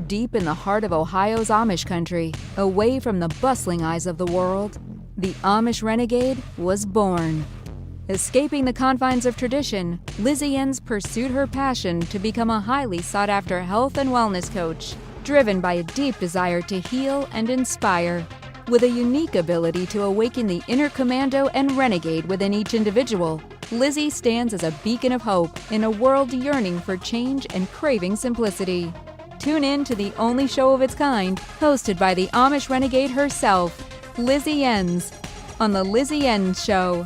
Deep in the heart of Ohio's Amish country, away from the bustling eyes of the world, the Amish Renegade was born. Escaping the confines of tradition, Lizzie Ens pursued her passion to become a highly sought-after health and wellness coach, driven by a deep desire to heal and inspire. With a unique ability to awaken the inner commando and renegade within each individual, Lizzie stands as a beacon of hope in a world yearning for change and craving simplicity. Tune in to the only show of its kind, hosted by the Amish Renegade herself, Lizzie Ens, on The Lizzie Ens Show.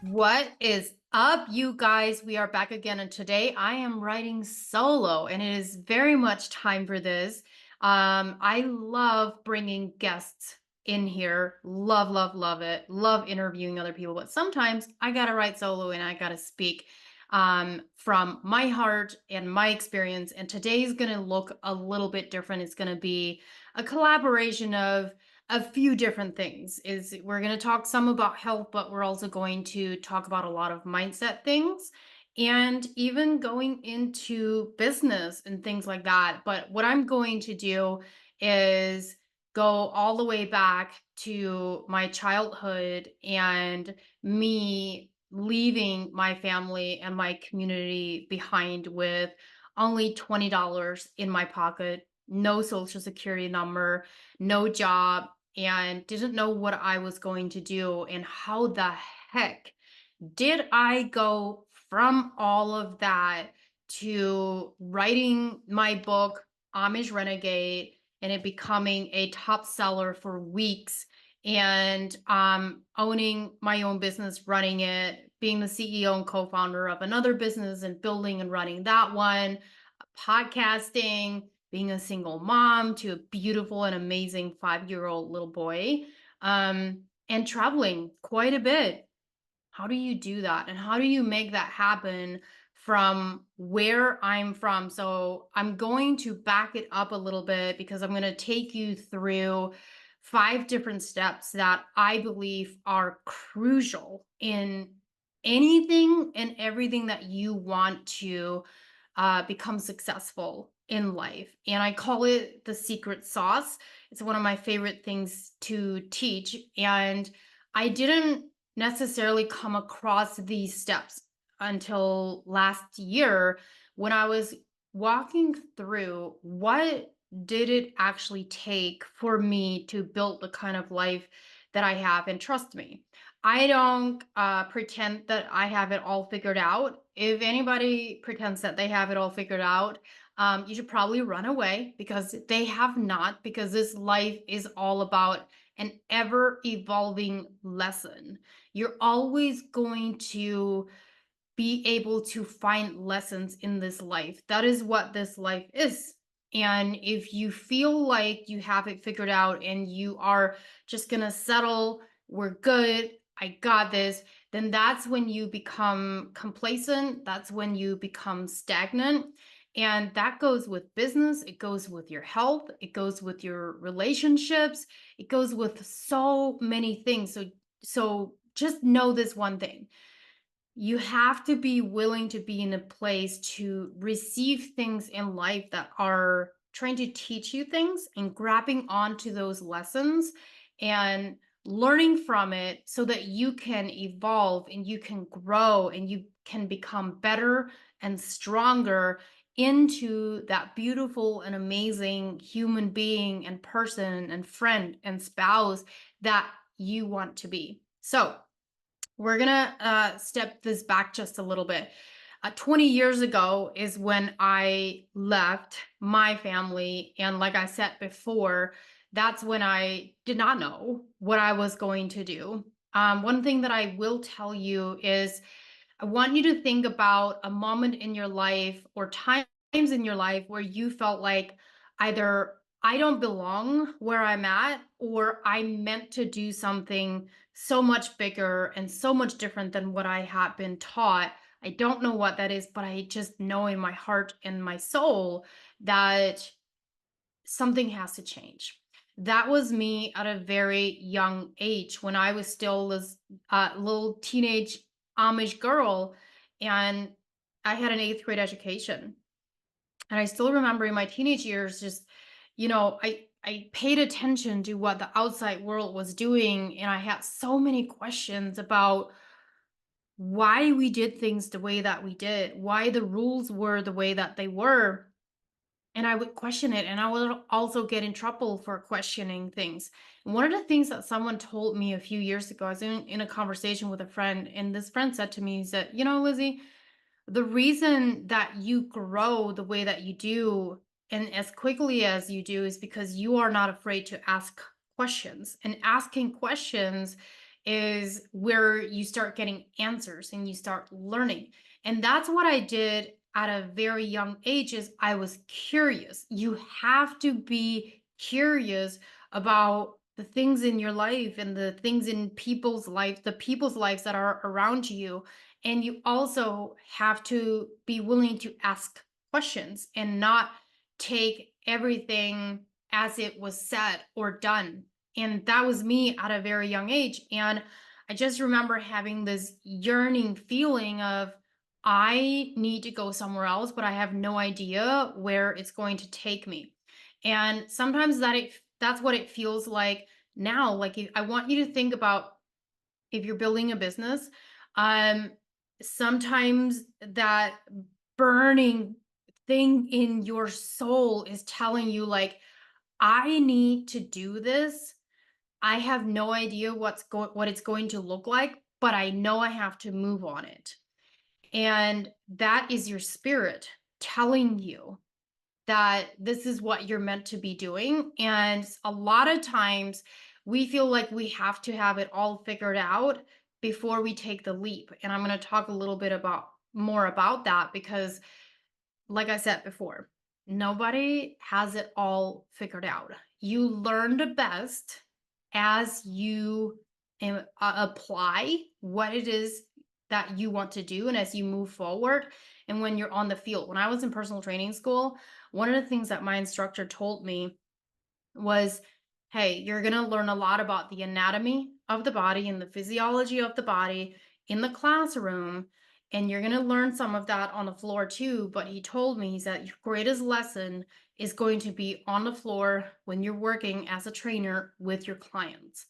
What is up, you guys? We are back again, and today I am writing solo, and it is very much time for this. I love bringing guests in here. Love it. Love interviewing other people, but sometimes I gotta write solo and I gotta speak from my heart and my experience. And today's gonna look a little bit different. It's gonna be a collaboration of a few different things. Is we're going to talk some about health, but we're also going to talk about a lot of mindset things and even going into business and things like that. But what I'm going to do is go all the way back to my childhood and me leaving my family and my community behind with only $20 in my pocket, no social security number, no job, and didn't know what I was going to do. And how the heck did I go from all of that to writing my book, Amish Renegade, and it becoming a top seller for weeks, and owning my own business, running it, being the CEO and co-founder of another business and building and running that one, podcasting, being a single mom to a beautiful and amazing 5-year-old little boy, and traveling quite a bit. How do you do that? And how do you make that happen from where I'm from? So I'm going to back it up a little bit because I'm going to take you through 5 different steps that I believe are crucial in anything and everything that you want to become successful in life. And I call it the secret sauce. It's one of my favorite things to teach. And I didn't necessarily come across these steps until last year when I was walking through what did it actually take for me to build the kind of life that I have. And trust me, I don't pretend that I have it all figured out. If anybody pretends that they have it all figured out, you should probably run away because they have not, because this life is all about an ever evolving lesson. You're always going to be able to find lessons in this life. That is what this life is. And if you feel like you have it figured out and you are just going to settle, we're good, I got this, then that's when you become complacent. That's when you become stagnant. And that goes with business. It goes with your health. It goes with your relationships. It goes with so many things. So just know this one thing. You have to be willing to be in a place to receive things in life that are trying to teach you things, and grabbing onto those lessons and learning from it so that you can evolve and you can grow and you can become better and stronger into that beautiful and amazing human being and person and friend and spouse that you want to be. So we're gonna step this back just a little bit. 20 years ago is when I left my family. And like I said before, that's when I did not know what I was going to do. One thing that I will tell you is I want you to think about a moment in your life or times in your life where you felt like either I don't belong where I'm at, or I meant to do something so much bigger and so much different than what I had been taught. I don't know what that is, but I just know in my heart and my soul that something has to change. That was me at a very young age when I was still this little teenage Amish girl, and I had an 8th grade education. And I still remember in my teenage years, just, I paid attention to what the outside world was doing. And I had so many questions about why we did things the way that we did, why the rules were the way that they were. And I would question it. And I would also get in trouble for questioning things. And one of the things that someone told me a few years ago, I was in a conversation with a friend, and this friend said to me, he said, Lizzie, the reason that you grow the way that you do and as quickly as you do is because you are not afraid to ask questions. And asking questions is where you start getting answers and you start learning. And that's what I did at a very young age is I was curious. You have to be curious about the things in your life and the things in people's life, the people's lives that are around you, and you also have to be willing to ask questions and not take everything as it was said or done. And that was me at a very young age. And I just remember having this yearning feeling of, I need to go somewhere else, but I have no idea where it's going to take me. And sometimes that's what it feels like now. Like I want you to think about if you're building a business, um, sometimes that burning thing in your soul is telling you, like, I need to do this. I have no idea what it's going to look like, but I know I have to move on it. And that is your spirit telling you that this is what you're meant to be doing. And a lot of times we feel like we have to have it all figured out before we take the leap. And I'm going to talk a little bit about more about that because, like I said before, nobody has it all figured out. You learn the best as you apply what it is that you want to do and as you move forward and when you're on the field. When I was in personal training school, one of the things that my instructor told me was, hey, you're going to learn a lot about the anatomy of the body and the physiology of the body in the classroom. And you're going to learn some of that on the floor too. But he told me, he said, your greatest lesson is going to be on the floor when you're working as a trainer with your clients.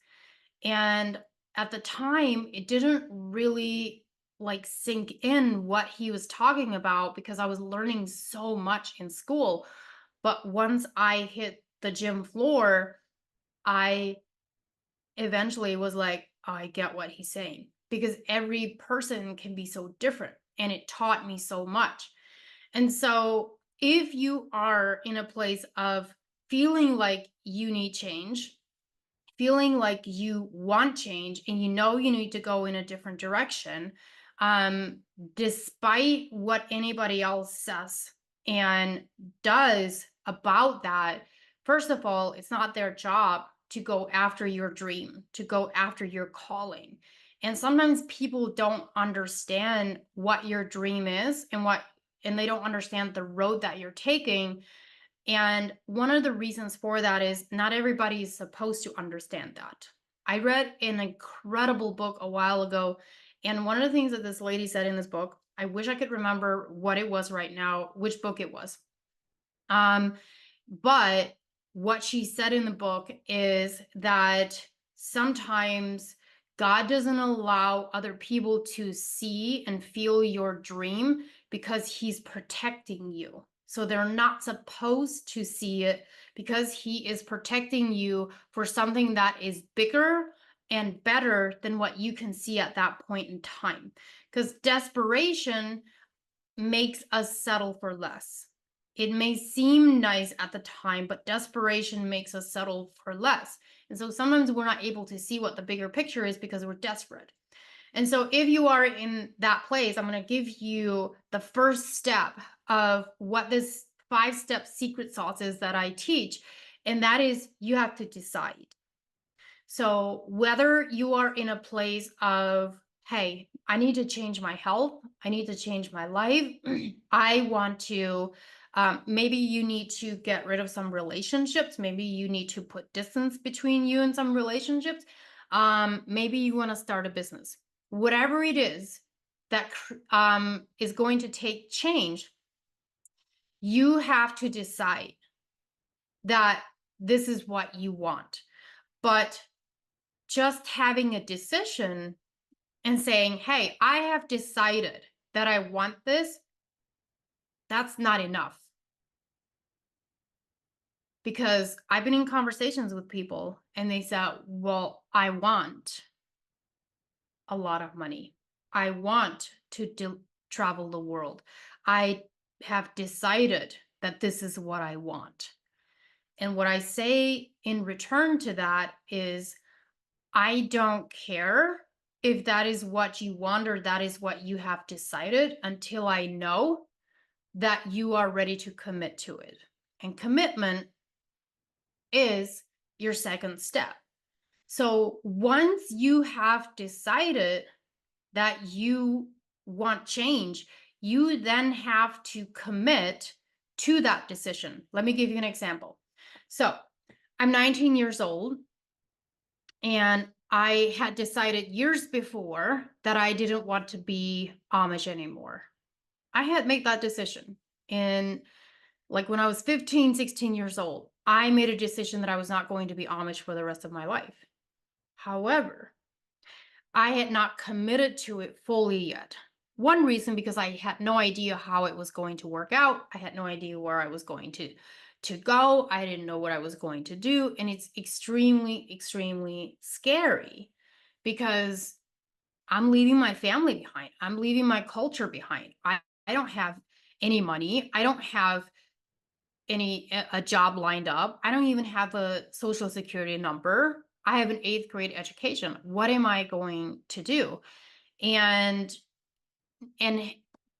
And at the time, it didn't really like sink in what he was talking about because I was learning so much in school. But once I hit the gym floor, I eventually was like, oh, I get what he's saying because every person can be so different. And it taught me so much. And so if you are in a place of feeling like you need change, feeling like you want change and you know you need to go in a different direction, um, despite what anybody else says and does about that, first of all, it's not their job to go after your dream, to go after your calling. And sometimes people don't understand what your dream is and they don't understand the road that you're taking, and one of the reasons for that is not everybody is supposed to understand that. I read an incredible book a while ago, and one of the things that this lady said in this book, I wish I could remember what it was right now, which book it was. Um, but what she said in the book is that sometimes God doesn't allow other people to see and feel your dream because he's protecting you. So they're not supposed to see it because he is protecting you for something that is bigger and better than what you can see at that point in time. Because desperation makes us settle for less. It may seem nice at the time, but desperation makes us settle for less. And so sometimes we're not able to see what the bigger picture is because we're desperate. And so if you are in that place, I'm going to give you the first step of what this 5-step secret sauce is that I teach. And that is you have to decide. So whether you are in a place of, hey, I need to change my health, I need to change my life, I want to, maybe you need to get rid of some relationships, maybe you need to put distance between you and some relationships, maybe you want to start a business. Whatever it is that is going to take change, You have to decide that this is what you want. But just having a decision and saying, hey, I have decided that I want this, that's not enough. Because I've been in conversations with people and they said, well, I want a lot of money. I want to travel the world. I have decided that this is what I want. And what I say in return to that is, I don't care if that is what you want or that is what you have decided until I know that you are ready to commit to it. And commitment is your second step. So once you have decided that you want change, you then have to commit to that decision. Let me give you an example. So I'm 19 years old, and I had decided years before that I didn't want to be Amish anymore. I had made that decision. And like when I was 15, 16 years old, I made a decision that I was not going to be Amish for the rest of my life. However, I had not committed to it fully yet. One reason, because I had no idea how it was going to work out. I had no idea where I was going to go. I didn't know what I was going to do, and it's extremely, extremely scary because I'm leaving my family behind. I'm leaving my culture behind. I don't have any money. I don't have a job lined up. I don't even have a social security number. I have an 8th grade education. What am I going to do? And and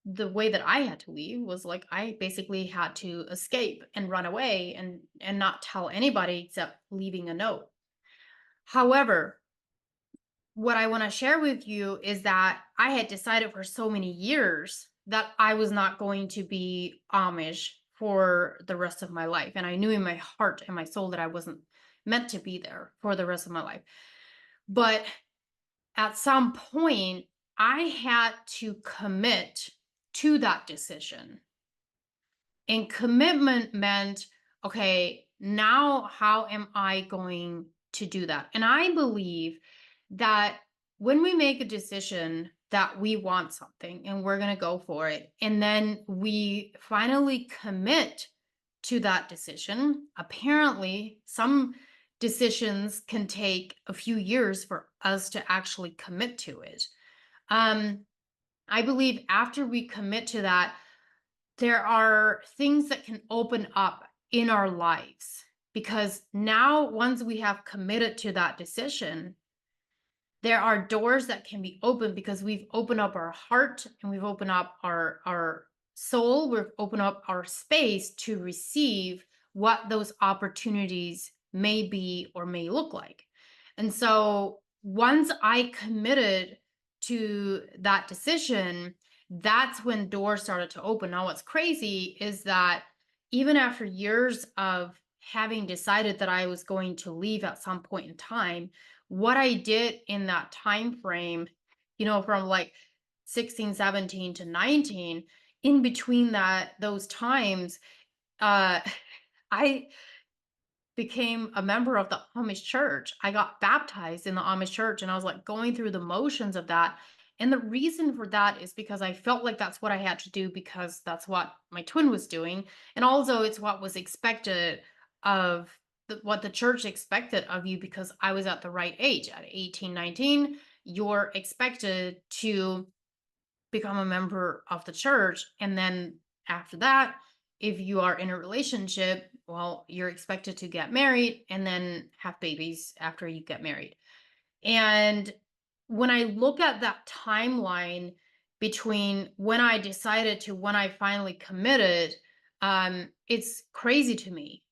the way that I had to leave was like I basically had to escape and run away and not tell anybody except leaving a note. However, what I want to share with you is that I had decided for so many years that I was not going to be Amish for the rest of my life. And I knew in my heart and my soul that I wasn't meant to be there for the rest of my life. But at some point, I had to commit to that decision. And commitment meant, okay, now how am I going to do that? And I believe that when we make a decision that we want something and we're going to go for it, and then we finally commit to that decision, apparently some decisions can take a few years for us to actually commit to it. Um, I believe after we commit to that, there are things that can open up in our lives because now once we have committed to that decision, there are doors that can be opened because we've opened up our heart and we've opened up our soul, we've opened up our space to receive what those opportunities may be or may look like. And so once I committed to that decision, that's when doors started to open. Now what's crazy is that even after years of having decided that I was going to leave at some point in time, what I did in that time frame, from like 16, 17 to 19, in between those times, uh, I became a member of the Amish church. I got baptized in the Amish church and I was like going through the motions of that. And the reason for that is because I felt like that's what I had to do because that's what my twin was doing. And also it's what was expected of what the church expected of you because I was at the right age. At 18, 19, you're expected to become a member of the church. And then after that, if you are in a relationship, well, you're expected to get married and then have babies after you get married. And when I look at that timeline between when I decided to when I finally committed, it's crazy to me.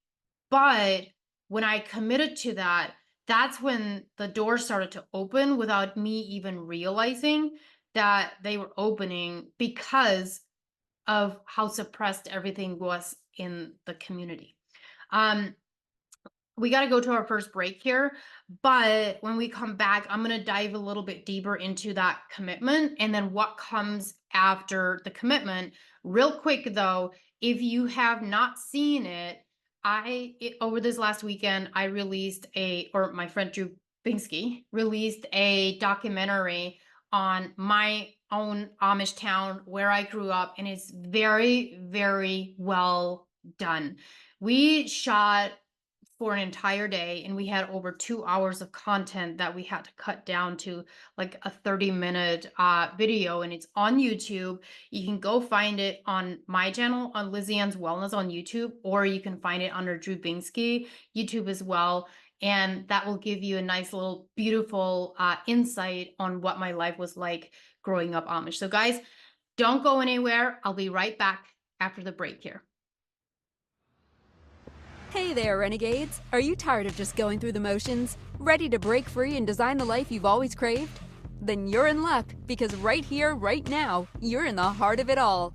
But when I committed to that, that's when the doors started to open without me even realizing that they were opening because of how suppressed everything was in the community. Um, we got to go to our first break here. But when we come back, I'm going to dive a little bit deeper into that commitment and then what comes after the commitment. Real quick, though, if you have not seen it, over this last weekend, I released or my friend Drew Binsky released a documentary on my own Amish town where I grew up, and it's very, very well done. We shot for an entire day, and we had over 2 hours of content that we had to cut down to like a 30-minute video, and it's on YouTube. You can go find it on my channel, on Lizzie Ens Wellness on YouTube, or you can find it under Drew Binsky YouTube as well. And that will give you a nice little beautiful insight on what my life was like growing up Amish. So guys, don't go anywhere. I'll be right back after the break here. Hey there, Renegades! Are you tired of just going through the motions? Ready to break free and design the life you've always craved? Then you're in luck, because right here, right now, you're in the heart of it all.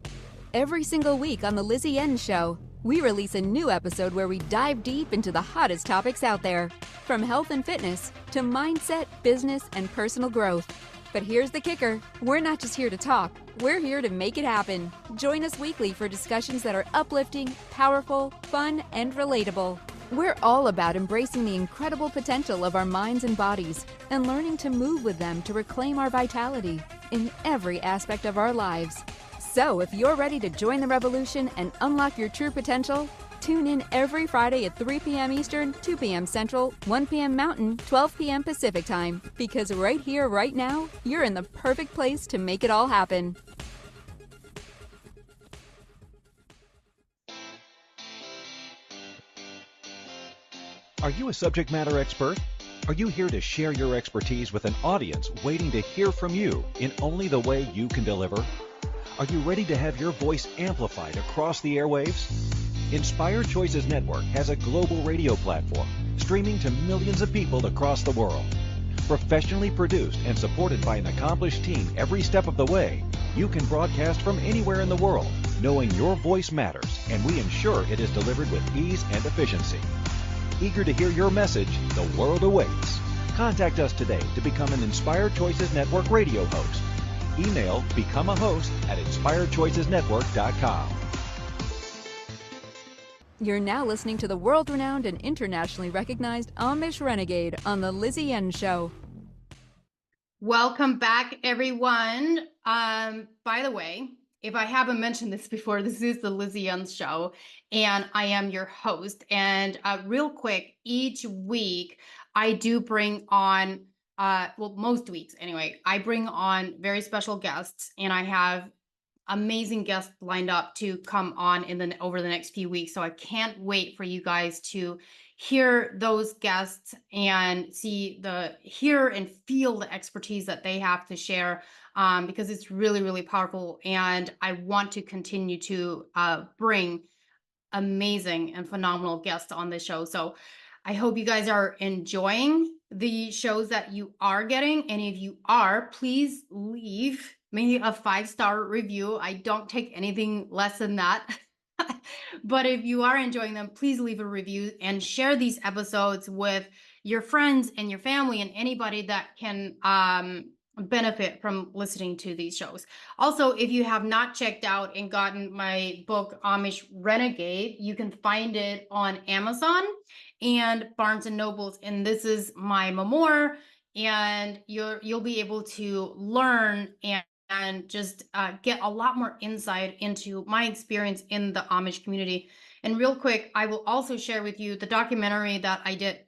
Every single week on the Lizzie Ens Show, we release a new episode where we dive deep into the hottest topics out there, from health and fitness to mindset, business, and personal growth. But here's the kicker: we're not just here to talk, we're here to make it happen. Join us weekly for discussions that are uplifting, powerful, fun, and relatable. We're all about embracing the incredible potential of our minds and bodies and learning to move with them to reclaim our vitality in every aspect of our lives. So if you're ready to join the revolution and unlock your true potential, tune in every Friday at 3 p.m. Eastern, 2 p.m. Central, 1 p.m. Mountain, 12 p.m. Pacific Time. Because right here, right now, you're in the perfect place to make it all happen. Are you a subject matter expert? Are you here to share your expertise with an audience waiting to hear from you in only the way you can deliver? Are you ready to have your voice amplified across the airwaves? Inspired Choices Network has a global radio platform streaming to millions of people across the world. Professionally produced and supported by an accomplished team every step of the way, you can broadcast from anywhere in the world, knowing your voice matters, and we ensure it is delivered with ease and efficiency. Eager to hear your message, the world awaits. Contact us today to become an Inspired Choices Network radio host. Email becomeahost@inspiredchoicesnetwork.com. You're now listening to the world-renowned and internationally recognized Amish Renegade on the Lizzie Ens Show. Welcome back, everyone. By the way, if I haven't mentioned this before, this is the Lizzie Ens Show, and I am your host. And real quick, each week I do bring on, most weeks anyway, I bring on very special guests, and I have amazing guests lined up to come on over the next few weeks. So I can't wait for you guys to hear those guests and hear and feel the expertise that they have to share, because it's really, really powerful. And I want to continue to bring amazing and phenomenal guests on this show. So I hope you guys are enjoying the shows that you are getting. And if you are, please leave maybe a 5-star review. I don't take anything less than that. But if you are enjoying them, please leave a review and share these episodes with your friends and your family and anybody that can benefit from listening to these shows. Also, if you have not checked out and gotten my book, Amish Renegade, you can find it on Amazon and Barnes and Nobles. And this is my memoir, and you'll be able to learn and just get a lot more insight into my experience in the Amish community. And real quick, I will also share with you the documentary that I did.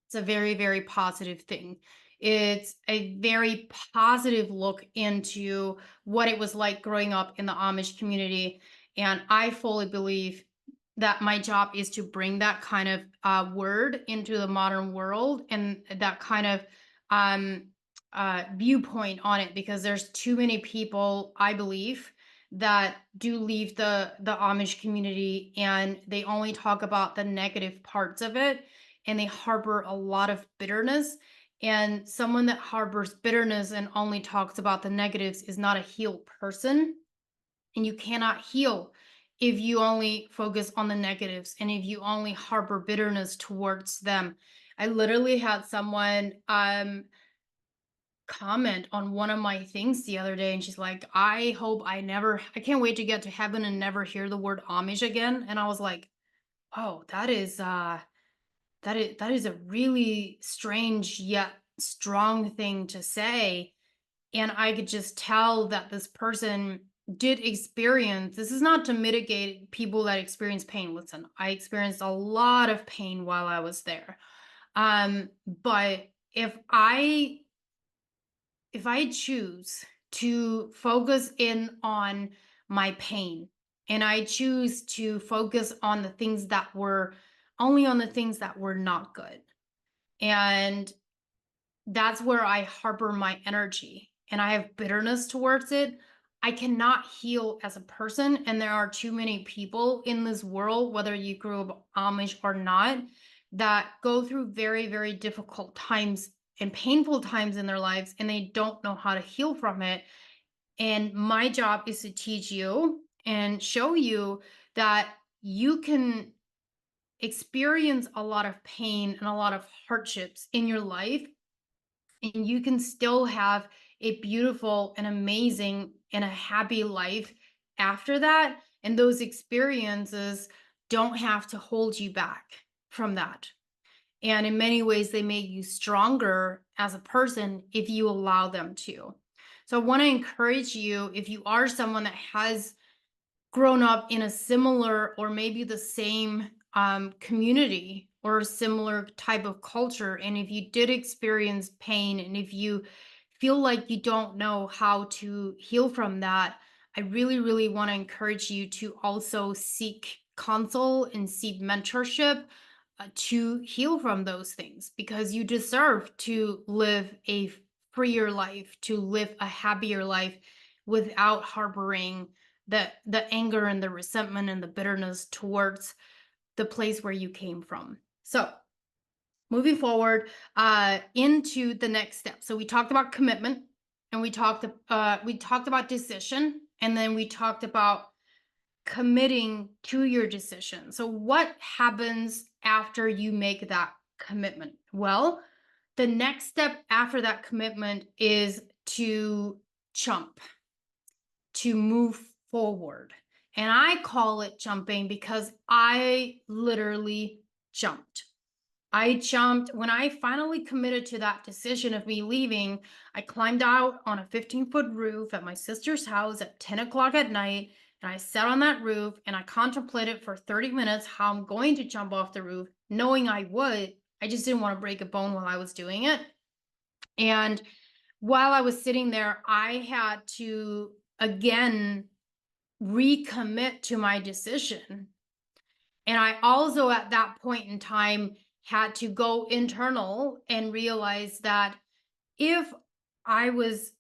It's a very, very positive thing. It's a very positive look into what it was like growing up in the Amish community. And I fully believe that my job is to bring that kind of word into the modern world, and that kind of viewpoint on it, because there's too many people, I believe, that do leave the Amish community and they only talk about the negative parts of it, and they harbor a lot of bitterness. And someone that harbors bitterness and only talks about the negatives is not a healed person. And you cannot heal if you only focus on the negatives and if you only harbor bitterness towards them. I literally had someone comment on one of my things the other day, and she's like, I can't wait to get to heaven and never hear the word Amish again. And I was like, oh, that is a really strange yet strong thing to say. And I could just tell that this person did experience, this is not to mitigate people that experience pain. Listen, I experienced a lot of pain while I was there. But if I choose to focus in on my pain, and I choose to focus on the things that were only on the things that were not good, and that's where I harbor my energy and I have bitterness towards it, I cannot heal as a person. And there are too many people in this world, whether you grew up Amish or not, that go through very, very difficult times and painful times in their lives, and they don't know how to heal from it. And my job is to teach you and show you that you can experience a lot of pain and a lot of hardships in your life, and you can still have a beautiful and amazing and a happy life after that. And those experiences don't have to hold you back from that. And in many ways, they make you stronger as a person if you allow them to. So I want to encourage you, if you are someone that has grown up in a similar or maybe the same community or a similar type of culture, and if you did experience pain and if you feel like you don't know how to heal from that, I really, really want to encourage you to also seek counsel and seek mentorship to heal from those things, because you deserve to live a freer life, to live a happier life without harboring the anger and the resentment and the bitterness towards the place where you came from. So moving forward into the next step. So we talked about commitment, and we talked about decision, and then we talked about committing to your decision. So what happens after you make that commitment? Well, the next step after that commitment is to jump, to move forward. And I call it jumping because I literally jumped. I jumped when I finally committed to that decision of me leaving. I climbed out on a 15-foot roof at my sister's house at 10 o'clock at night. And I sat on that roof and I contemplated for 30 minutes how I'm going to jump off the roof, knowing I would. I just didn't want to break a bone while I was doing it. And while I was sitting there, I had to again recommit to my decision. And I also at that point in time had to go internal and realize that if I was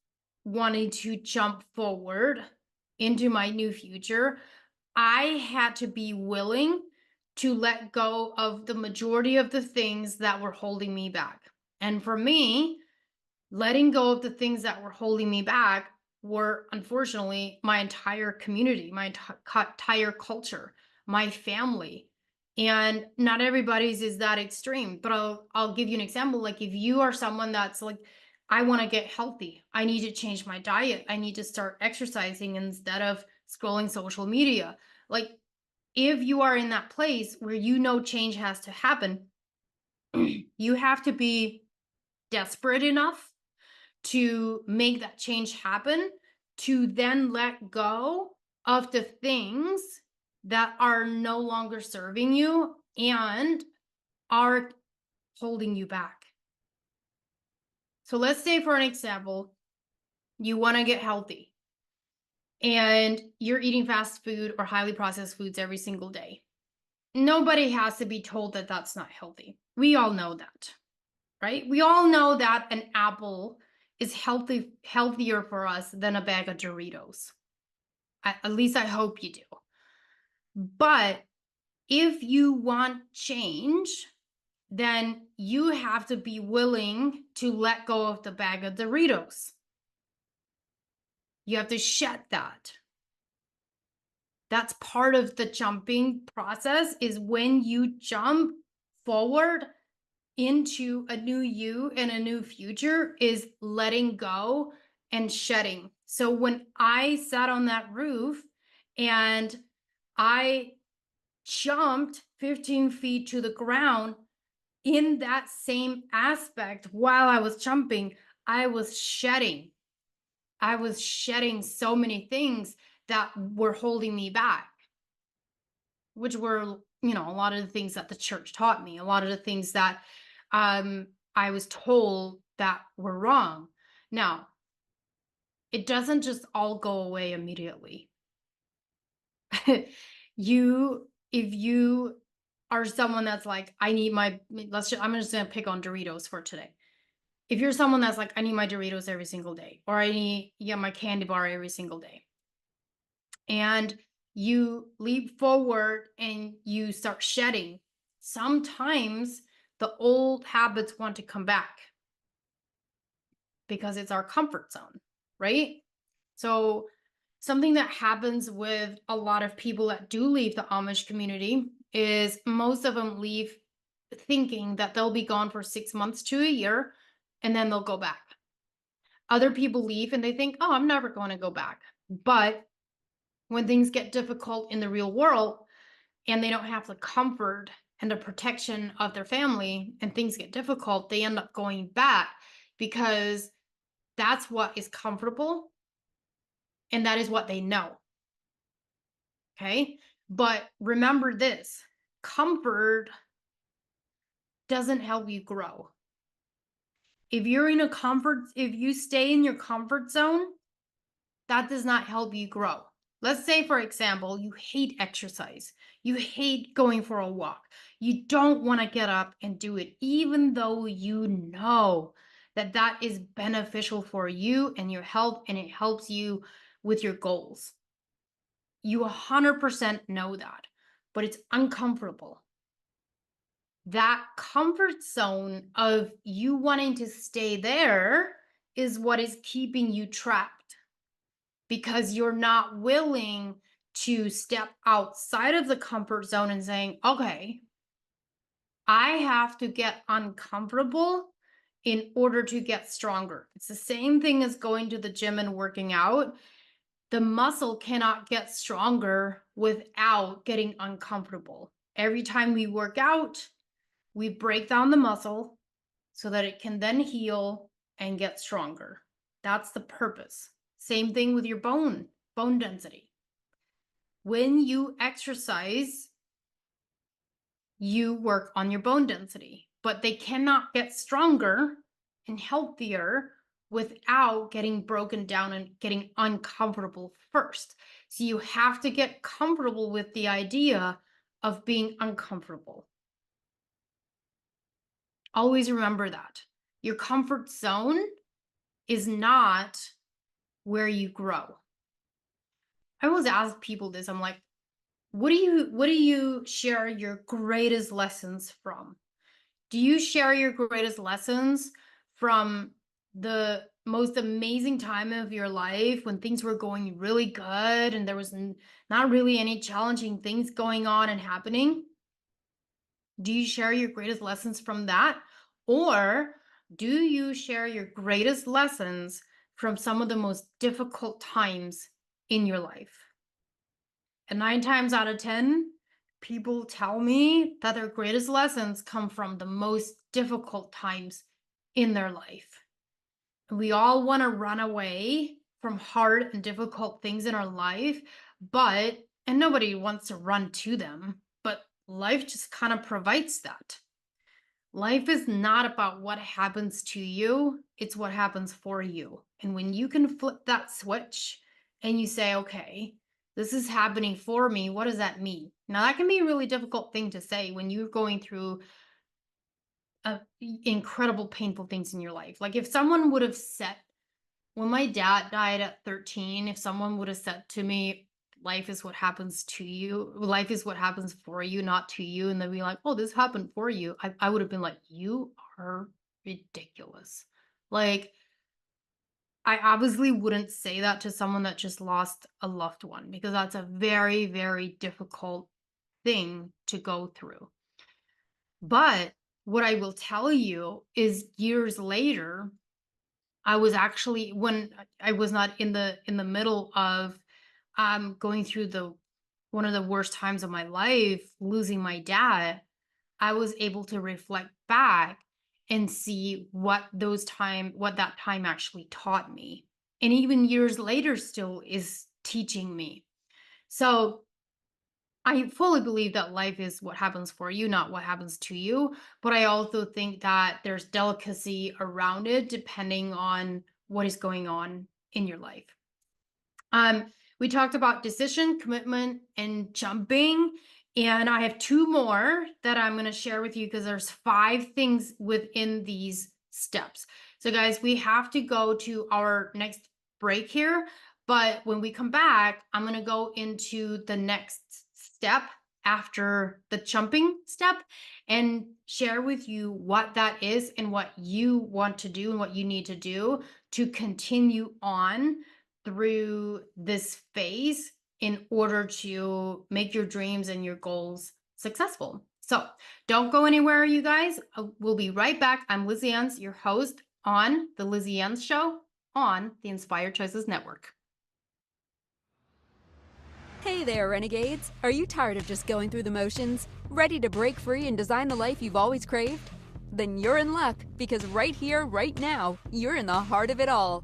wanting to jump forward into my new future, I had to be willing to let go of the majority of the things that were holding me back. And for me, letting go of the things that were holding me back were unfortunately my entire community, my entire culture, my family. And not everybody's is that extreme, but I'll give you an example. Like if you are someone that's like, I want to get healthy, I need to change my diet, I need to start exercising instead of scrolling social media. Like if you are in that place where you know change has to happen, you have to be desperate enough to make that change happen, to then let go of the things that are no longer serving you and are holding you back. So let's say, for an example, you want to get healthy and you're eating fast food or highly processed foods every single day. Nobody has to be told that that's not healthy. We all know that, right? We all know that an apple is healthier for us than a bag of Doritos. At least I hope you do. But if you want change, then you have to be willing to let go of the bag of Doritos. You have to shed that. That's part of the jumping process is when you jump forward into a new you and a new future is letting go and shedding. So when I sat on that roof and I jumped 15 feet to the ground, in that same aspect, while I was jumping, I was shedding. I was shedding so many things that were holding me back, which were, a lot of the things that the church taught me, a lot of the things that I was told that were wrong. Now, it doesn't just all go away immediately. If you are someone that's like, I need my, I'm just gonna pick on Doritos for today. If you're someone that's like, I need my Doritos every single day, or I need, my candy bar every single day, and you leap forward and you start shedding, sometimes the old habits want to come back because it's our comfort zone, right? So, something that happens with a lot of people that do leave the Amish community is most of them leave thinking that they'll be gone for 6 months to a year and then they'll go back. Other people leave and they think, oh, I'm never going to go back. But when things get difficult in the real world and they don't have the comfort and the protection of their family and things get difficult, they end up going back because that's what is comfortable and that is what they know. Okay. But remember this, comfort doesn't help you grow. If you stay in your comfort zone, that does not help you grow. Let's say, for example, you hate exercise. You hate going for a walk. You don't want to get up and do it, even though you know that that is beneficial for you and your health and it helps you with your goals. You 100% know that, but it's uncomfortable. That comfort zone of you wanting to stay there is what is keeping you trapped because you're not willing to step outside of the comfort zone and saying, okay, I have to get uncomfortable in order to get stronger. It's the same thing as going to the gym and working out. The muscle cannot get stronger without getting uncomfortable. Every time we work out, we break down the muscle so that it can then heal and get stronger. That's the purpose. Same thing with your bone density. When you exercise, you work on your bone density, but they cannot get stronger and healthier without getting broken down and getting uncomfortable first. So you have to get comfortable with the idea of being uncomfortable. Always remember that. Your comfort zone is not where you grow. I always ask people this. I'm like, what do you share your greatest lessons from? Do you share your greatest lessons from the most amazing time of your life when things were going really good and there was not really any challenging things going on and happening? Do you share your greatest lessons from that? Or do you share your greatest lessons from some of the most difficult times in your life? And 9 times out of 10, people tell me that their greatest lessons come from the most difficult times in their life. And we all want to run away from hard and difficult things in our life, and nobody wants to run to them, but life just kind of provides that. Life is not about what happens to you, it's what happens for you. And when you can flip that switch and you say, okay, this is happening for me, what does that mean? Now, that can be a really difficult thing to say when you're going through incredible, painful things in your life. Like if someone would have said, when my dad died at 13, if someone would have said to me, life is what happens to you, life is what happens for you, not to you, and then be like, oh, this happened for you, I would have been like, you are ridiculous. Like, I obviously wouldn't say that to someone that just lost a loved one because that's a very, very difficult thing to go through. But what I will tell you is years later, I was actually when I was not in the middle of going through the one of the worst times of my life, losing my dad. I was able to reflect back and see what that time actually taught me. And even years later still is teaching me. So I fully believe that life is what happens for you, not what happens to you. But I also think that there's delicacy around it depending on what is going on in your life. Um, we talked about decision, commitment, and jumping. And I have two more that I'm going to share with you because there's 5 things within these steps. So, guys, we have to go to our next break here. But when we come back, I'm going to go into the next step after the jumping step and share with you what that is and what you want to do and what you need to do to continue on through this phase in order to make your dreams and your goals successful. So don't go anywhere, you guys. We'll be right back. I'm Lizzie Ens, your host on The Lizzie Ens Show on the Inspired Choices Network. Hey there, Renegades! Are you tired of just going through the motions? Ready to break free and design the life you've always craved? Then you're in luck, because right here, right now, you're in the heart of it all.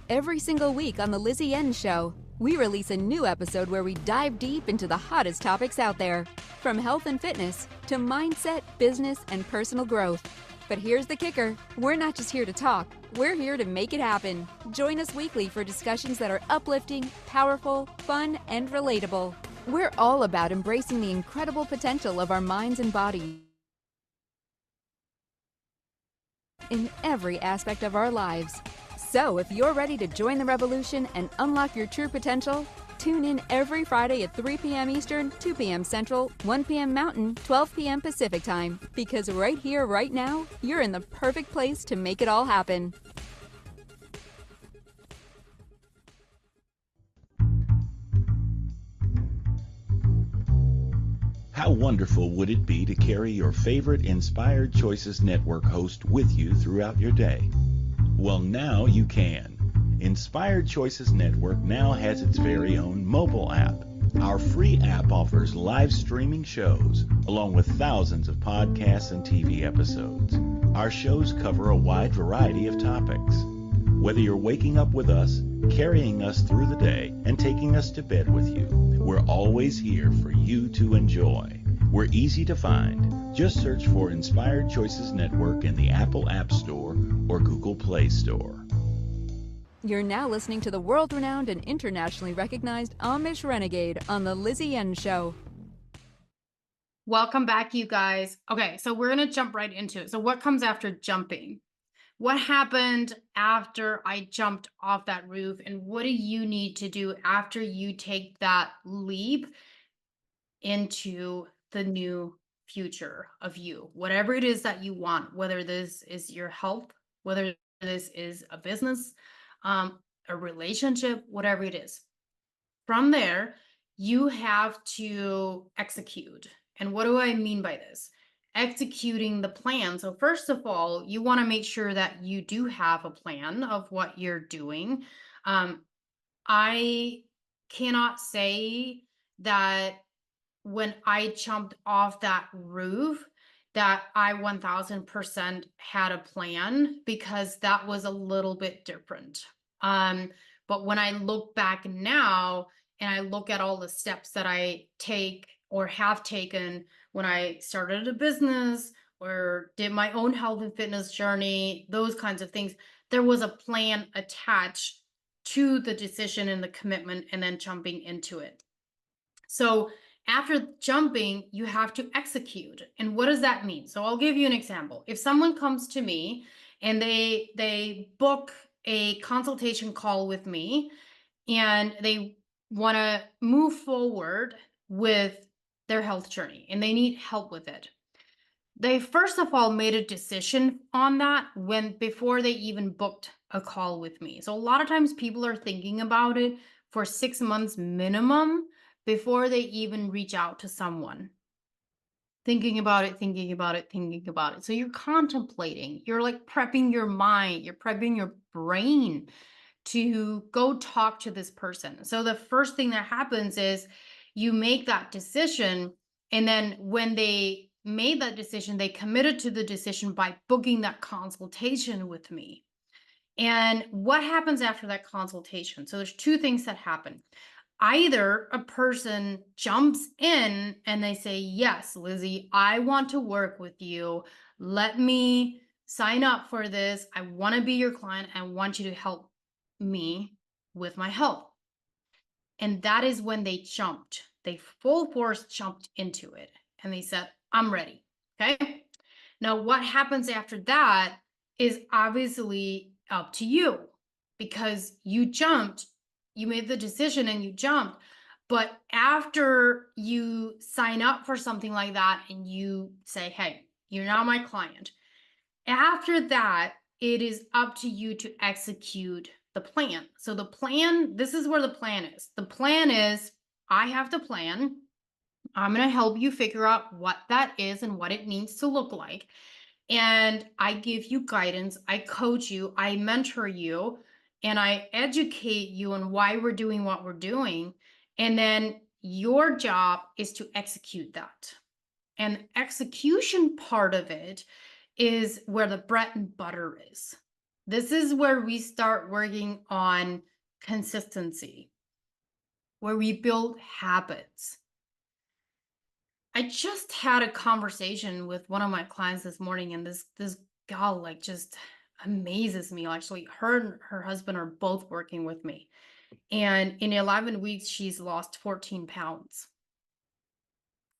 Every single week on The Lizzie Ens Show, we release a new episode where we dive deep into the hottest topics out there, from health and fitness to mindset, business, and personal growth. But here's the kicker. We're not just here to talk. We're here to make it happen. Join us weekly for discussions that are uplifting, powerful, fun, and relatable. We're all about embracing the incredible potential of our minds and bodies in every aspect of our lives. So if you're ready to join the revolution and unlock your true potential, tune in every Friday at 3 p.m. Eastern, 2 p.m. Central, 1 p.m. Mountain, 12 p.m. Pacific Time. Because right here, right now, you're in the perfect place to make it all happen. How wonderful would it be to carry your favorite Inspired Choices Network host with you throughout your day? Well, now you can. Inspired Choices Network now has its very own mobile app. Our free app offers live streaming shows, along with thousands of podcasts and TV episodes. Our shows cover a wide variety of topics. Whether you're waking up with us, carrying us through the day, and taking us to bed with you, we're always here for you to enjoy. We're easy to find. Just search for Inspired Choices Network in the Apple App Store or Google Play Store. You're now listening to the world-renowned and internationally recognized Amish Renegade on The Lizzie Ens Show. Welcome back, you guys. Okay, so we're going to jump right into it. So what comes after jumping? What happened after I jumped off that roof, and what do you need to do after you take that leap into the new future of you? Whatever it is that you want, whether this is your health, whether this is a business, a relationship, whatever it is. From there, you have to execute. And what do I mean by this? Executing the plan. So first of all, you want to make sure that you do have a plan of what you're doing. I cannot say that when I jumped off that roof that I 1000% had a plan, because that was a little bit different. But when I look back now and I look at all the steps that I take or have taken when I started a business or did my own health and fitness journey, those kinds of things, there was a plan attached to the decision and the commitment and then jumping into it. So after jumping, you have to execute. And what does that mean? So I'll give you an example. If someone comes to me and they book a consultation call with me and they want to move forward with their health journey and they need help with it, they first of all made a decision on that before they even booked a call with me. So a lot of times people are thinking about it for 6 months minimum before they even reach out to someone. Thinking about it, thinking about it, thinking about it. So you're contemplating, you're like prepping your mind, you're prepping your brain to go talk to this person. So the first thing that happens is you make that decision. And then when they made that decision, they committed to the decision by booking that consultation with me. And what happens after that consultation? So there's two things that happen. Either a person jumps in and they say, yes, Lizzie, I want to work with you. Let me sign up for this. I want to be your client. I want you to help me with my health. And that is when they jumped. They full force jumped into it and they said, I'm ready. Okay. Now, what happens after that is obviously up to you because you jumped, you made the decision and you jumped. But after you sign up for something like that and you say, hey, you're now my client, after that, it is up to you to execute the plan. So the plan, this is where the plan is. The plan is I have the plan. I'm going to help you figure out what that is and what it needs to look like. And I give you guidance, I coach you, I mentor you, and I educate you on why we're doing what we're doing. And then your job is to execute that. And the execution part of it is where the bread and butter is. This is where we start working on consistency, where we build habits. I just had a conversation with one of my clients this morning, and this gal like just amazes me. Actually, her and her husband are both working with me, and in 11 weeks, she's lost 14 pounds.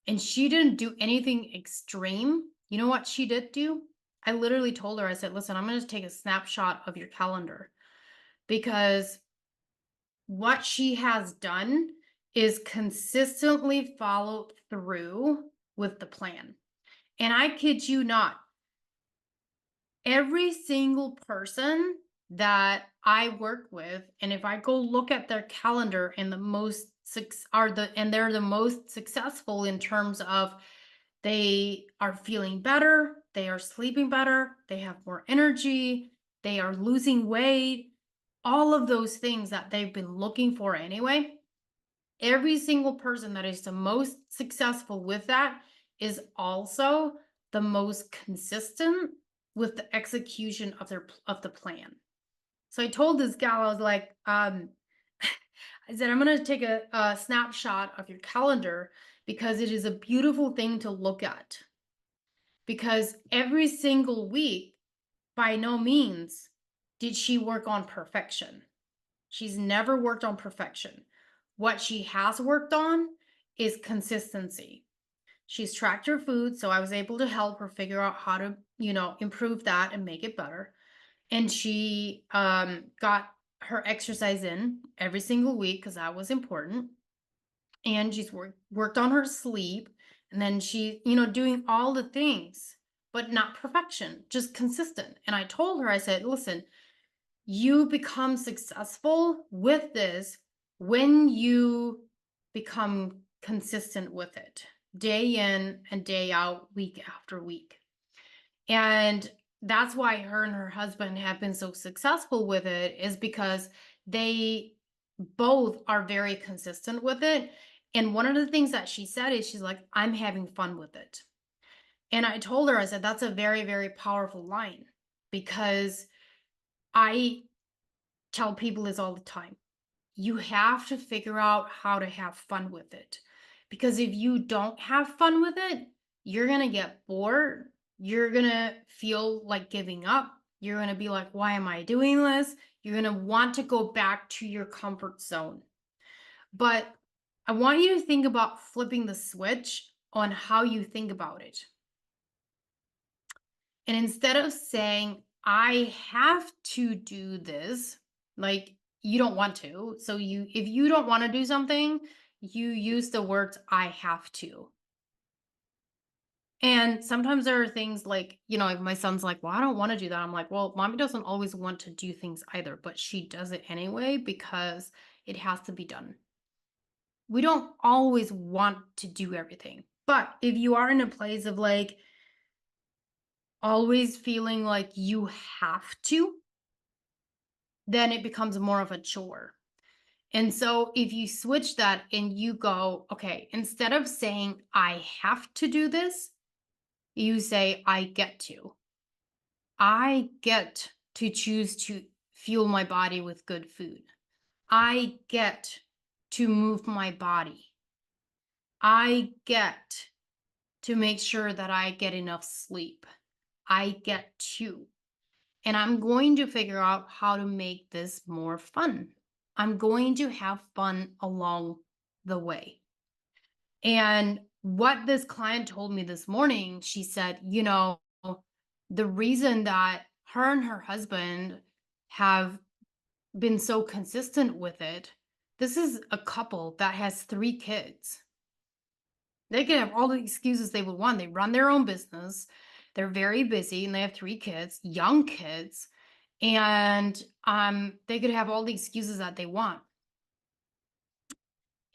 And she didn't do anything extreme. You know what she did do? I literally told her, I said, listen, I'm going to take a snapshot of your calendar because what she has done is consistently followed through with the plan. And I kid you not, every single person that I work with, and if I go look at their calendar and they're the most successful in terms of they are feeling better, they are sleeping better, they have more energy, they are losing weight, all of those things that they've been looking for anyway. Every single person that is the most successful with that is also the most consistent with the execution of the plan. So I told this gal, I was like, I said, I'm going to take a snapshot of your calendar because it is a beautiful thing to look at. Because every single week, by no means did she work on perfection. She's never worked on perfection. What she has worked on is consistency. She's tracked her food, so I was able to help her figure out how to, improve that and make it better. And she got her exercise in every single week because that was important. And she's worked on her sleep, and then she, doing all the things, but not perfection, just consistent. And I told her, I said, listen, you become successful with this when you become consistent with it, day in and day out, week after week. And that's why her and her husband have been so successful with it, is because they both are very consistent with it. And one of the things that she said is she's like, I'm having fun with it. And I told her, I said, that's a very, very powerful line, because I tell people this all the time. You have to figure out how to have fun with it. Because if you don't have fun with it, you're going to get bored. You're going to feel like giving up. You're going to be like, why am I doing this? You're going to want to go back to your comfort zone. But I want you to think about flipping the switch on how you think about it. And instead of saying, I have to do this, like you don't want to. So if you don't want to do something, you use the words I have to. And sometimes there are things like, if my son's like, well, I don't want to do that. I'm like, well, mommy doesn't always want to do things either, but she does it anyway because it has to be done. We don't always want to do everything. But if you are in a place of like always feeling like you have to, then it becomes more of a chore. And so if you switch that and you go, okay, instead of saying I have to do this, you say I get to. I get to choose to fuel my body with good food. I get to move my body. I get to make sure that I get enough sleep. I get to. And I'm going to figure out how to make this more fun. I'm going to have fun along the way. And what this client told me this morning, she said, the reason that her and her husband have been so consistent with it, this is a couple that has 3 kids. They can have all the excuses they would want. They run their own business. They're very busy and they have 3 kids, young kids, and they could have all the excuses that they want.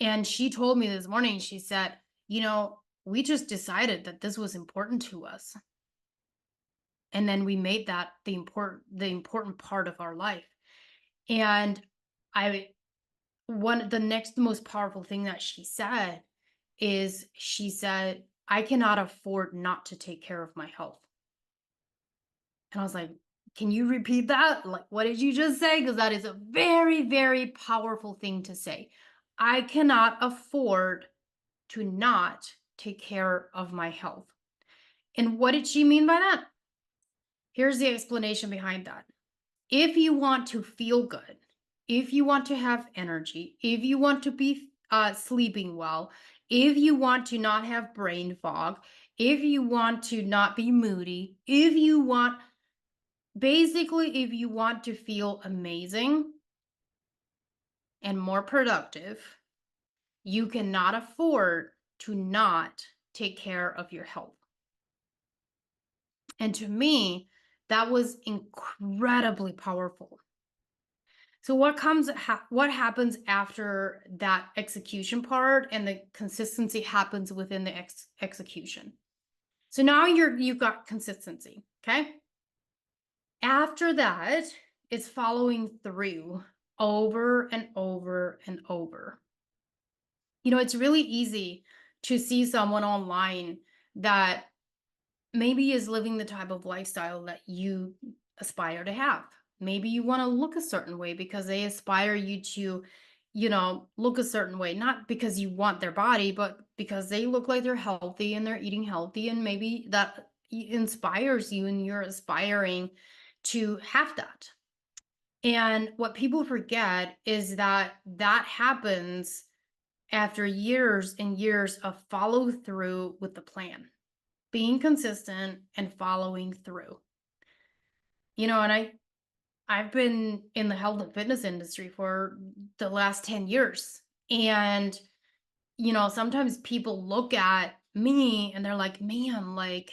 And she told me this morning, she said, we just decided that this was important to us. And then we made that the important part of our life. And the next most powerful thing that she said is she said, I cannot afford not to take care of my health. And I was like, can you repeat that? Like, what did you just say? Because that is a very, very powerful thing to say. I cannot afford to not take care of my health. And what did she mean by that? Here's the explanation behind that. If you want to feel good, if you want to have energy, if you want to be sleeping well, if you want to not have brain fog, if you want to not be moody, if you want to feel amazing and more productive, you cannot afford to not take care of your health. And to me, that was incredibly powerful. So what happens after that execution part, and the consistency happens within the execution. So now you've got consistency, okay? After that, it's following through over and over and over. It's really easy to see someone online that maybe is living the type of lifestyle that you aspire to have. Maybe you want to look a certain way because they aspire you to, look a certain way, not because you want their body, but because they look like they're healthy and they're eating healthy. And maybe that inspires you and you're aspiring to have that. And what people forget is that happens after years and years of follow through with the plan, being consistent and following through. And I've been in the health and fitness industry for the last 10 years. And, sometimes people look at me and they're like, man, like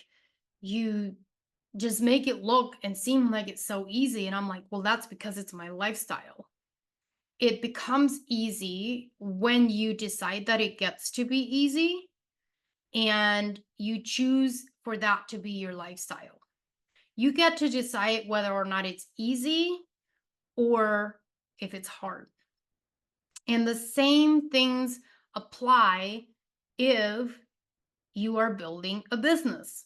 you just make it look and seem like it's so easy. And I'm like, well, that's because it's my lifestyle. It becomes easy when you decide that it gets to be easy and you choose for that to be your lifestyle. You get to decide whether or not it's easy or if it's hard. And the same things apply if you are building a business.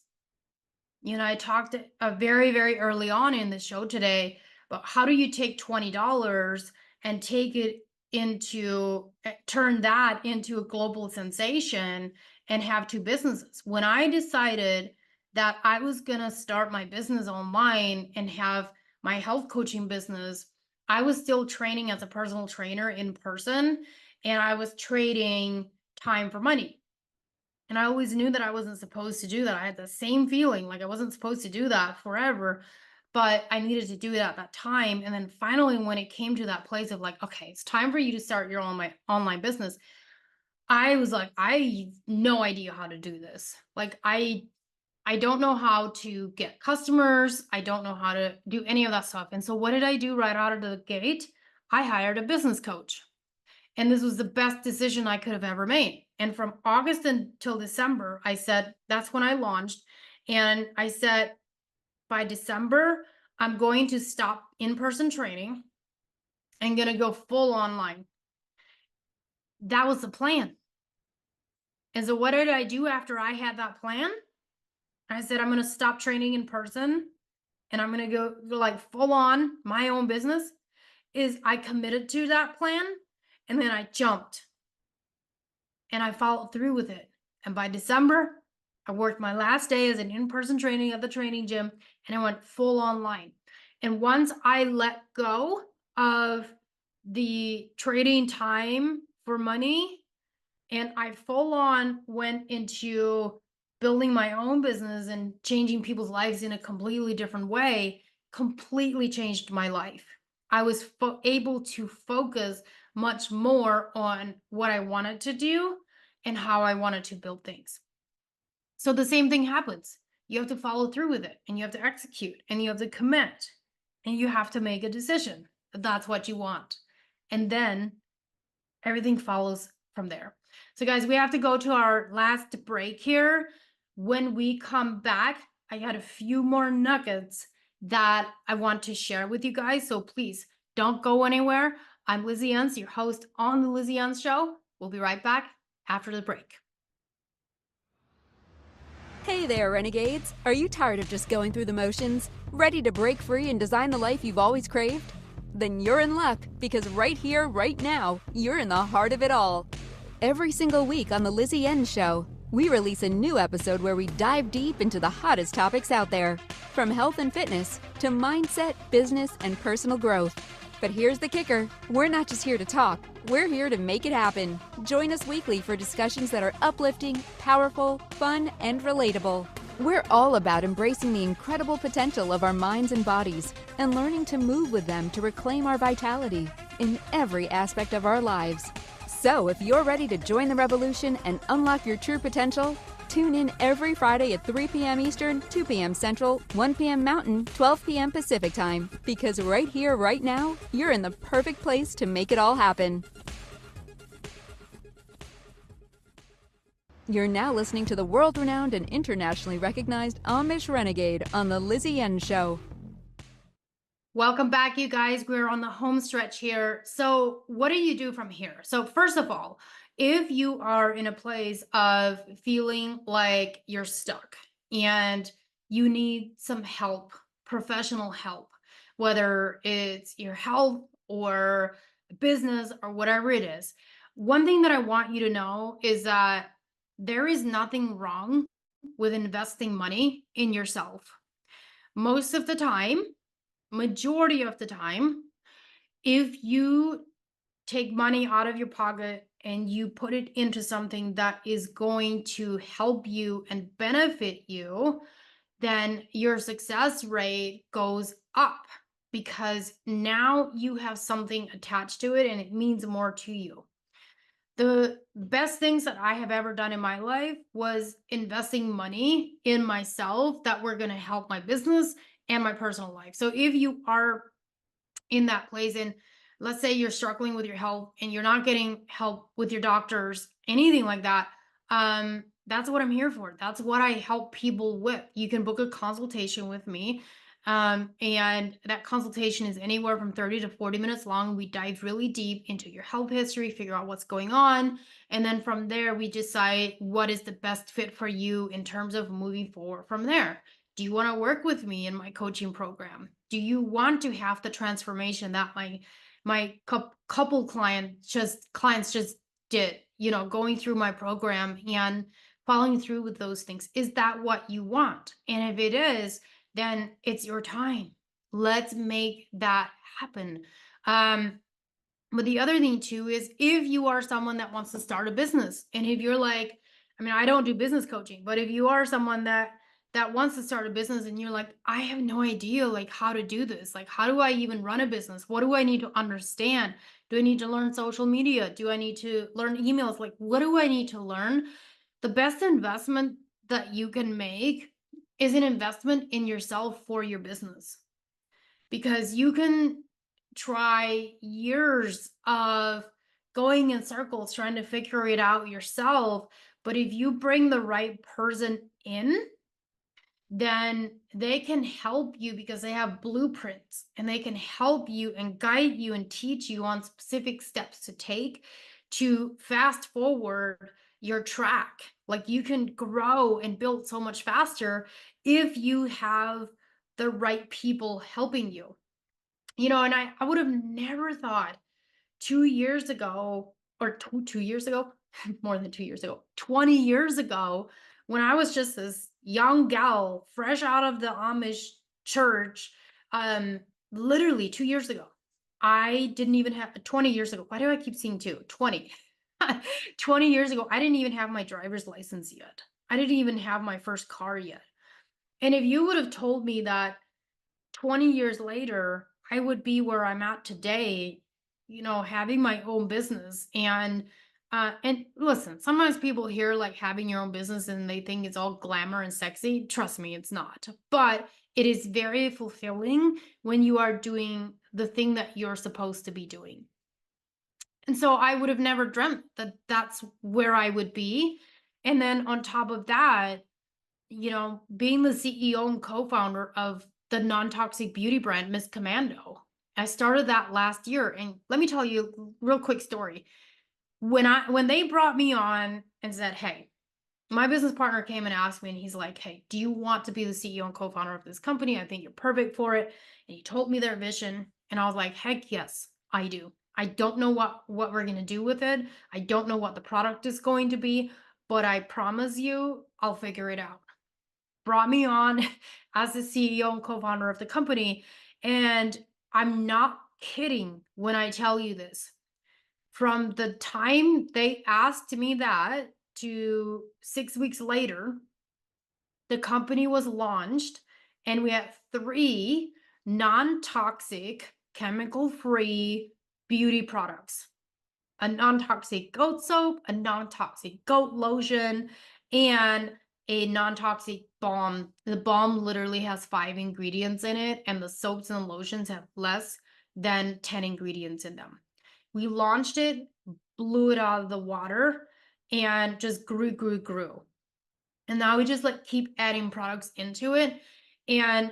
I talked very, very early on in the show today about how do you take $20 and turn that into a global sensation and have 2 businesses. When I decided that I was going to start my business online and have my health coaching business, I was still training as a personal trainer in person, and I was trading time for money. And I always knew that I wasn't supposed to do that. I had the same feeling like I wasn't supposed to do that forever, but I needed to do it at that time. And then finally, when it came to that place of like, okay, it's time for you to start your online business, I was like, I have no idea how to do this. Like, I I don't know how to get customers. I don't know how to do any of that stuff. And so what did I do right out of the gate? I hired a business coach. And this was the best decision I could have ever made. And from August until December, I said, that's when I launched. And I said, by December, I'm going to stop in-person training and going to go full online. That was the plan. And so what did I do after I had that plan? I said, I'm going to stop training in person and I'm going to go like full on my own business. Is I committed to that plan and then I jumped and I followed through with it. And by December, I worked my last day as an in-person training at the training gym and I went full online. And once I let go of the trading time for money and I full on went into building my own business and changing people's lives in a completely different way, completely changed my life. I was able to focus much more on what I wanted to do and how I wanted to build things. So the same thing happens. You have to follow through with it and you have to execute and you have to commit and you have to make a decision that that's what you want. And then everything follows from there. So guys, we have to go to our last break here. When we come back, I got a few more nuggets that I want to share with you guys. So please don't go anywhere. I'm Lizzie Ens, your host on the Lizzie Ens Show. We'll be right back after the break. Hey there, Renegades! Are you tired of just going through the motions? Ready to break free and design the life you've always craved? Then you're in luck, because right here, right now, you're in the heart of it all. Every single week on the Lizzie Ens Show, we release a new episode where we dive deep into the hottest topics out there, from health and fitness to mindset, business, and personal growth. But here's the kicker. We're not just here to talk. We're here to make it happen. Join us weekly for discussions that are uplifting, powerful, fun, and relatable. We're all about embracing the incredible potential of our minds and bodies and learning to move with them to reclaim our vitality in every aspect of our lives. So if you're ready to join the revolution and unlock your true potential, tune in every Friday at 3 p.m. Eastern, 2 p.m. Central, 1 p.m. Mountain, 12 p.m. Pacific Time. Because right here, right now, you're in the perfect place to make it all happen. You're now listening to the world-renowned and internationally recognized Amish Renegade on the Lizzie Ens Show. Welcome back, you guys. We're on the home stretch here. So what do you do from here? So first of all, if you are in a place of feeling like you're stuck and you need some help, professional help, whether it's your health or business or whatever it is, one thing that I want you to know is that there is nothing wrong with investing money in yourself. Most of the time, majority of the time, if you take money out of your pocket and you put it into something that is going to help you and benefit you, then your success rate goes up because now you have something attached to it and it means more to you. The best things that I have ever done in my life was investing money in myself that were going to help my business and my personal life. So if you are in that place and let's say you're struggling with your health and you're not getting help with your doctors, anything like that, that's what I'm here for. That's what I help people with. You can book a consultation with me. And that consultation is anywhere from 30 to 40 minutes long. We dive really deep into your health history, figure out what's going on. And then from there, we decide what is the best fit for you in terms of moving forward from there. Do you want to work with me in my coaching program? Do you want to have the transformation that my couple clients just did, going through my program and following through with those things? Is that what you want? And if it is, then it's your time. Let's make that happen. But the other thing too is if you are someone that wants to start a business, and if you're like, I don't do business coaching, but if you are someone that wants to start a business and you're like, I have no idea like how to do this. Like, how do I even run a business? What do I need to understand? Do I need to learn social media? Do I need to learn emails? Like, what do I need to learn? The best investment that you can make is an investment in yourself for your business, because you can try years of going in circles trying to figure it out yourself. But if you bring the right person in, then they can help you because they have blueprints, and they can help you and guide you and teach you on specific steps to take to fast forward your track. Like, you can grow and build so much faster if you have the right people helping you. And I would have never thought 2 years ago, or 2 years ago, more than 2 years ago, 20 years ago, when I was just this young gal, fresh out of the Amish church, um, literally 2 years ago, I didn't even have 20 years ago. Why do I keep seeing 20? 20 years ago, I didn't even have my driver's license yet. I didn't even have my first car yet. And if you would have told me that 20 years later, I would be where I'm at today, having my own business. And listen, sometimes people hear like having your own business and they think it's all glamour and sexy. Trust me, it's not. But it is very fulfilling when you are doing the thing that you're supposed to be doing. And so I would have never dreamt that that's where I would be. And then on top of that, being the CEO and co-founder of the non-toxic beauty brand, Miss Commando. I started that last year. And let me tell you a real quick story. When they brought me on and said, hey, my business partner came and asked me, and he's like, hey, do you want to be the CEO and co-founder of this company? I think you're perfect for it. And he told me their vision. And I was like, heck yes, I do. I don't know what we're going to do with it. I don't know what the product is going to be, but I promise you, I'll figure it out. Brought me on as the CEO and co-founder of the company. And I'm not kidding when I tell you this. From the time they asked me that to 6 weeks later, the company was launched, and we had 3 non-toxic, chemical-free beauty products: a non-toxic goat soap, a non-toxic goat lotion, and a non-toxic balm. The balm literally has 5 ingredients in it, and the soaps and lotions have less than 10 ingredients in them. We launched it, blew it out of the water, and just grew. And now we just keep adding products into it. And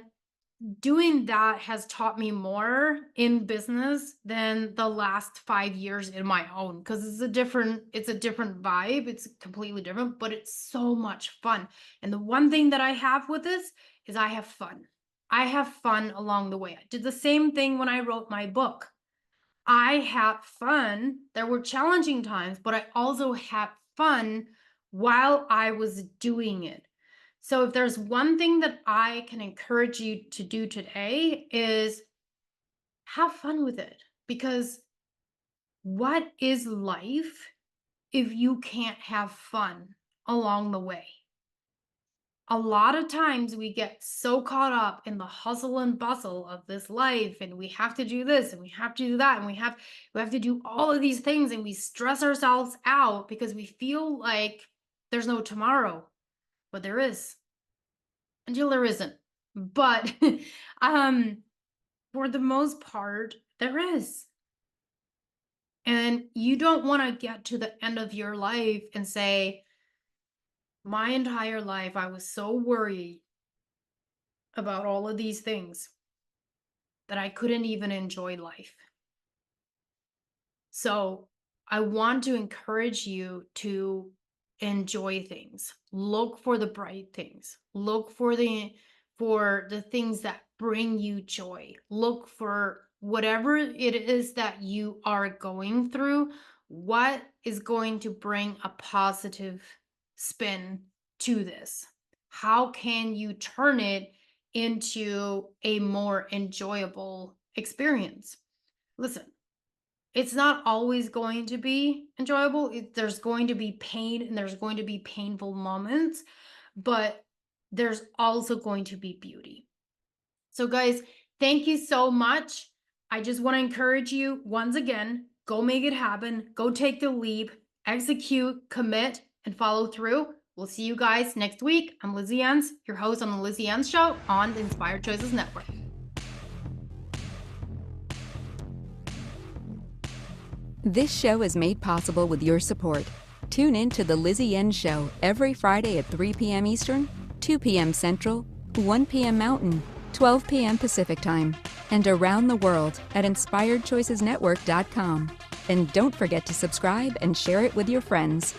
doing that has taught me more in business than the last 5 years in my own, because it's a different vibe. It's completely different, but it's so much fun. And the one thing that I have with this is I have fun. I have fun along the way. I did the same thing when I wrote my book. I had fun. There were challenging times, but I also had fun while I was doing it. So if there's one thing that I can encourage you to do today, is have fun with it. Because what is life if you can't have fun along the way? A lot of times we get so caught up in the hustle and bustle of this life, and we have to do this and we have to do that, and we have to do all of these things, and we stress ourselves out because we feel like there's no tomorrow. But there is, until there isn't. But for the most part, there is. And you don't want to get to the end of your life and say, my entire life I was so worried about all of these things that I couldn't even enjoy life. So I want to encourage you to enjoy things. Look for the bright things. Look for the things that bring you joy. Look for whatever it is that you are going through. What is going to bring a positive spin to this? How can you turn it into a more enjoyable experience? Listen, it's not always going to be enjoyable. There's going to be pain, and there's going to be painful moments, but there's also going to be beauty. So guys, thank you so much. I just want to encourage you once again, go make it happen. Go take the leap, execute, commit, and follow through. We'll see you guys next week. I'm Lizzie Ens, your host on the Lizzie Ens Show on the Inspired Choices Network. This show is made possible with your support. Tune in to The Lizzie Ens Show every Friday at 3 p.m. Eastern, 2 p.m. Central, 1 p.m. Mountain, 12 p.m. Pacific Time, and around the world at InspiredChoicesNetwork.com. And don't forget to subscribe and share it with your friends.